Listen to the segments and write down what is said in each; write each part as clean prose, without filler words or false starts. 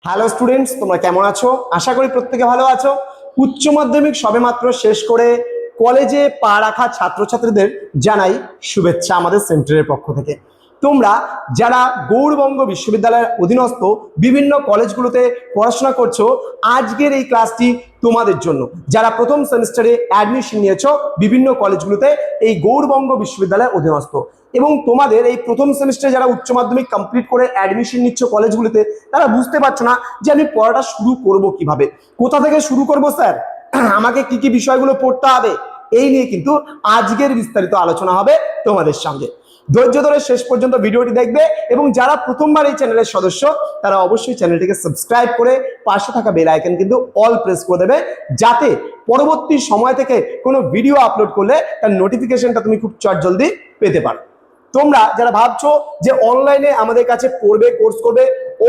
Hello students, তোমরা কেমন আছো? আশা করি প্রত্যেকে ভালো আছো। উচ্চ মাধ্যমিক সবেমাত্র শেষ করে কলেজে পা রাখা ছাত্রছাত্রীদের জানাই শুভেচ্ছা আমাদের সেন্টারের পক্ষ থেকে। তোমরা যারা গৌড়বঙ্গ বিশ্ববিদ্যালয়ের অধীনস্থ বিভিন্ন কলেজগুলোতে পড়াশোনা করছো, আজকের এই ক্লাসটি তোমাদের জন্য। যারা প্রথম সেমিস্টারে অ্যাডমিশন নিয়েছো বিভিন্ন কলেজগুলোতে এই গৌড়বঙ্গ বিশ্ববিদ্যালয়ের অধীনস্থ, এবং তোমাদের এই প্রথম সেমিস্টারে যারা উচ্চ মাধ্যমিক কমপ্লিট করে অ্যাডমিশন নিচ্ছ কলেজগুলিতে, তারা বুঝতে পারছো না যে আমি পড়াটা শুরু করব কিভাবে, কোথা থেকে শুরু করব স্যার, আমাকে কি কি বিষয়গুলো পড়তে হবে, এই নিয়ে কিন্তু আজকের বিস্তারিত আলোচনা হবে তোমাদের সঙ্গে। ধৈর্য ধরে শেষ পর্যন্ত ভিডিওটি দেখবে, এবং যারা প্রথমবার এই চ্যানেলের সদস্য তারা অবশ্যই চ্যানেলটিকে সাবস্ক্রাইব করে পাশে থাকা বেল আইকন কিন্তু অল প্রেস করে দেবে, যাতে পরবর্তী সময় থেকে কোনো ভিডিও আপলোড করলে তার নোটিফিকেশনটা তুমি খুব চটজলদি পেতে পারো। তোমরা যারা ভাবছো যে অনলাইনে আমাদের কাছে পড়বে, কোর্স করবে,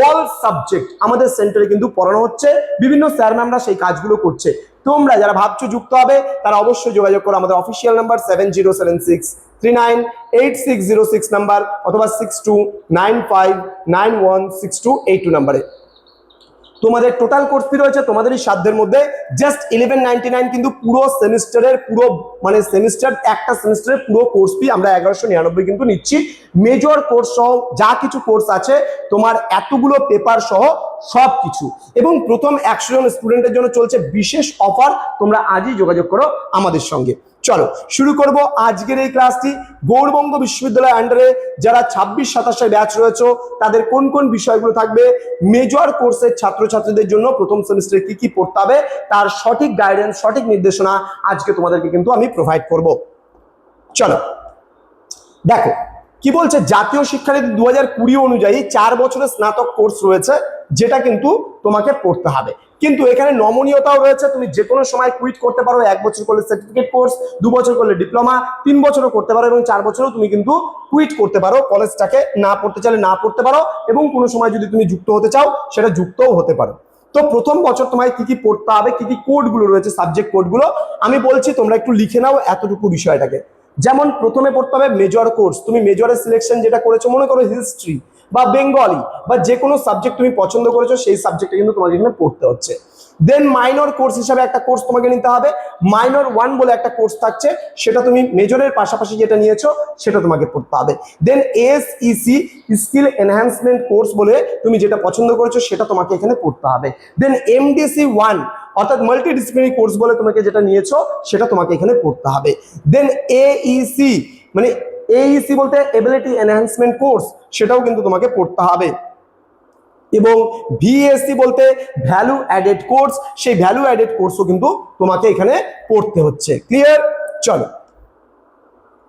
অল সাবজেক্ট আমাদের সেন্টারে কিন্তু পড়ানো হচ্ছে, বিভিন্ন স্যার ম্যামরা সেই কাজগুলো করছে। তোমরা যারা ভাবছো যুক্ত হবে তারা অবশ্যই যোগাযোগ করো আমাদের অফিসিয়াল নাম্বার 7076398606 নাম্বার অথবা 6295916282 নাম্বারে। তোমাদের টোটাল কোর্স ফি রয়েছে তোমাদেরই সাধ্যের মধ্যে জাস্ট 1199, কিন্তু পুরো সেমিস্টারের পুরো সেমিস্টার একটা সেমিস্টারের পুরো কোর্স ফি আমরা 1199 কিন্তু নিচ্ছি। মেজর কোর্স সহ যা কিছু কোর্স আছে তোমার এতগুলো পেপার সহ সব কিছু, এবং প্রথম 100 জন স্টুডেন্টের জন্য চলছে বিশেষ অফার। তোমরা আজই যোগাযোগ করো আমাদের সঙ্গে। চলো শুরু করব আজকের এই ক্লাসটি। গৌড়বঙ্গ বিশ্ববিদ্যালয়ের আন্ডারে যারা 26-27 ব্যাচ রয়েছে তাদের কোন কোন বিষয়গুলো থাকবে, মেজর কোর্সের ছাত্রছাত্রীদের জন্য প্রথম সেমিস্টারে কি কি পড়তে হবে তার সঠিক গাইডেন্স, সঠিক নির্দেশনা আজকে তোমাদেরকে কিন্তু আমি প্রোভাইড করব। চলো দেখো কি বলছে, জাতীয় শিক্ষানীতি 2020 অনুযায়ী 4 বছরের স্নাতক কোর্স রয়েছে, যেটা কিন্তু তোমাকে পড়তে হবে। কিন্তু এখানে নমনীয়তাও রয়েছে, তুমি যে কোনো সময় কুইট করতে পারো। 1 বছর করলে সার্টিফিকেট কোর্স, 2 বছর করলে ডিপ্লোমা, 3 বছরও করতে পারো, এবং 4 বছরও তুমি কিন্তু কুইট করতে পারো। কলেজটাকে না পড়তে চাইলে না পড়তে পারো, এবং কোনো সময় যদি তুমি যুক্ত হতে চাও সেটা যুক্তও হতে পারো। তো প্রথম বছর তোমায় কি কি পড়তে হবে, কি কি কোডগুলো রয়েছে, সাবজেক্ট কোডগুলো আমি বলছি, তোমরা একটু লিখে নাও এতটুকু বিষয়টাকে। যেমন প্রথমে পড়তে হবে মেজর কোর্স। তুমি মেজরের সিলেকশন যেটা করেছো, মনে করো হিস্ট্রি বা বেঙ্গলি বা যে কোনো সাবজেক্ট তুমি পছন্দ করেছো, সেই সাবজেক্টটা কিন্তু তোমাকে এখানে পড়তে হচ্ছে। দেন মাইনর কোর্স হিসাবে একটা কোর্স তোমাকে নিতে হবে। মাইনর 1 বলে একটা কোর্স থাকছে, সেটা তুমি মেজরের পাশাপাশি যেটা নিয়েছো সেটা তোমাকে পড়তে হবে। দেন এসইসি স্কিল এনহ্যান্সমেন্ট কোর্স বলে তুমি যেটা পছন্দ করেছো সেটা তোমাকে এখানে পড়তে হবে। দেন এমডিসি 1 অর্থাৎ মাল্টিডিসিপ্লিনারি কোর্স বলে তোমাকে যেটা নিয়েছো সেটা তোমাকে এখানে পড়তে হবে। দেন এইসি মানে এইসি বলতে এবিলিটি এনহ্যান্সমেন্ট কোর্স, সেটাও কিন্তু তোমাকে পড়তে হবে। এবং ভিএসসি বলতে ভ্যালু অ্যাডেড কোর্স, সেই ভ্যালু অ্যাডেড কোর্সও কিন্তু তোমাকে এখানে পড়তে হচ্ছে। ক্লিয়ার? চলো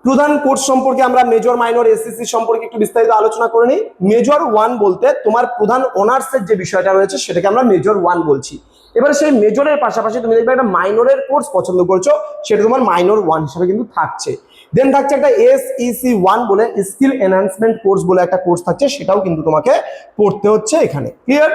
প্রধান কোর্স সম্পর্কে আমরা মেজর মাইনর এসএসসি সম্পর্কে একটু বিস্তারিত আলোচনা করে নিই। মেজর 1 বলতে তোমার প্রধান অনার্সের যে বিষয়টা রয়েছে সেটাকে আমরা মেজর 1 বলছি। এবারে সেই মেজরের পাশাপাশি তুমি দেখবে একটা মাইনরের কোর্স পছন্দ করছো, সেটা তোমার মাইনর 1 হিসেবে কিন্তু থাকছে। দেন থাকছে একটা এসইসি 1 বলে স্কিল এনহ্যান্সমেন্ট কোর্স বলে একটা কোর্স থাকছে, সেটাও কিন্তু তোমাকে পড়তে হচ্ছে এখানে। ক্লিয়ার?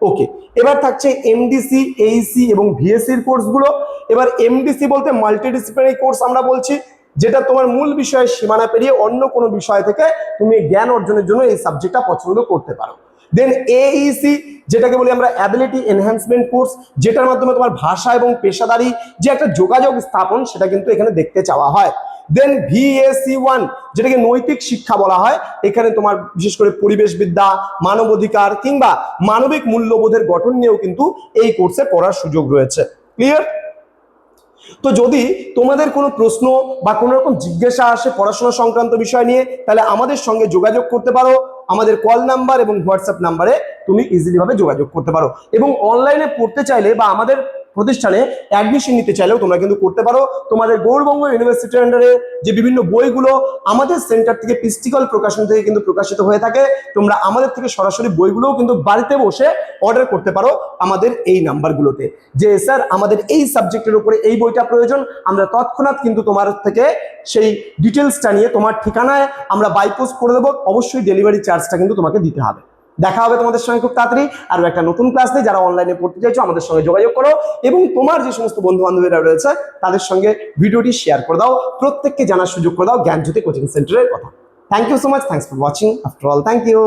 ওকে, এবার থাকছে এমডিসি, এইসি এবং ভিএসসির কোর্সগুলো। এবার এমডিসি বলতে মাল্টিডিসিপ্লিনারি কোর্স আমরা বলছি, যেটা তোমার মূল বিষয়ের সীমানা পেরিয়ে অন্য কোনো বিষয় থেকে তুমি জ্ঞান অর্জনের জন্য এই সাবজেক্টটা পছন্দ করতে পারো। দেন এইসি যেটাকে বলি আমরা অ্যাবিলিটি এনহ্যান্সমেন্ট কোর্স, যেটার মাধ্যমে তোমার ভাষা এবং পেশাদারি যে একটা যোগাযোগ স্থাপন সেটা কিন্তু এখানে দেখতে চাওয়া হয়। দেন ভিএসসি 1 যেটাকে নৈতিক শিক্ষা বলা হয়, এখানে তোমার বিশেষ করে পরিবেশবিদ্যা, মানবাধিকার কিংবা মানবিক মূল্যবোধের গঠন নিয়েও কিন্তু এই কোর্সে পড়ার সুযোগ রয়েছে। ক্লিয়ার? তো যদি তোমাদের কোনো প্রশ্ন বা কোনো রকম জিজ্ঞাসা আসে পড়াশোনা সংক্রান্ত বিষয় নিয়ে, তাহলে আমাদের সঙ্গে যোগাযোগ করতে পারো। আমাদের কল নাম্বার এবং হোয়াটসঅ্যাপ নাম্বারে তুমি ইজিলি ভাবে যোগাযোগ করতে পারো, এবং অনলাইনে পড়তে চাইলে বা আমাদের প্রতিষ্ঠানে অ্যাডমিশন নিতে চাইলেও তোমরা কিন্তু করতে পারো। তোমাদের গৌড়বঙ্গ ইউনিভার্সিটির আন্ডারে যে বিভিন্ন বইগুলো আমাদের সেন্টার থেকে পিস্টিকল প্রকাশন থেকে কিন্তু প্রকাশিত হয়ে থাকে, তোমরা আমাদের থেকে সরাসরি বইগুলোও কিন্তু বাড়িতে বসে অর্ডার করতে পারো আমাদের এই নাম্বারগুলোতে, যে স্যার আমাদের এই সাবজেক্টের উপরে এই বইটা প্রয়োজন। আমরা তৎক্ষণাৎ কিন্তু তোমার থেকে সেই ডিটেলসটা নিয়ে তোমার ঠিকানায় আমরা বাই পোস্ট করে দেবো। অবশ্যই ডেলিভারি চার্জটা কিন্তু তোমাকে দিতে হবে। দেখা হবে তোমাদের সঙ্গে খুব তাড়াতাড়ি আরো একটা নতুন ক্লাস নিয়ে। যারা অনলাইনে পড়তে চাইছো আমাদের সঙ্গে যোগাযোগ করো, এবং তোমার যে সমস্ত বন্ধু বান্ধবীরা রয়েছে তাদের সঙ্গে ভিডিওটি শেয়ার করে দাও, প্রত্যেককে জানার সুযোগ করে দাও জ্ঞানজ্যোতি কোচিং সেন্টারের কথা। Thank you so much, thanks for watching after all, thank you.